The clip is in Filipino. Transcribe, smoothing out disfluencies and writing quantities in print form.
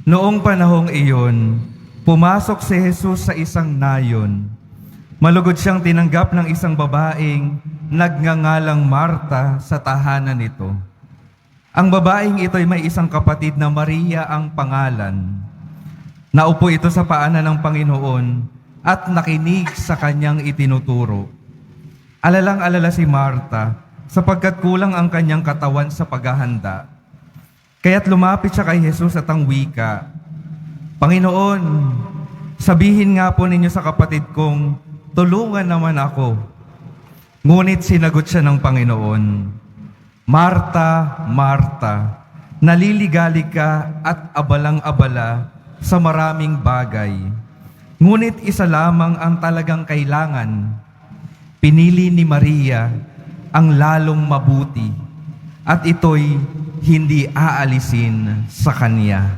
Noong panahong iyon, pumasok si Jesus sa isang nayon. Malugod siyang tinanggap ng isang babaeng nagngangalang Marta sa tahanan nito. Ang babaeng ito ay may isang kapatid na Maria ang pangalan. Naupo ito sa paanan ng Panginoon at nakinig sa kanyang itinuturo. Alalang-alala si Marta sapagkat kulang ang kanyang katawan sa paghahanda. Kaya't lumapit siya kay Jesus at ang wika, "Panginoon, sabihin nga po ninyo sa kapatid kong, tulungan naman ako." Ngunit sinagot siya ng Panginoon, "Marta, Marta, naliligalig ka at abalang-abala sa maraming bagay. Ngunit isa lamang ang talagang kailangan. Pinili ni Maria ang lalong mabuti, at ito'y hindi aalisin sa kanya."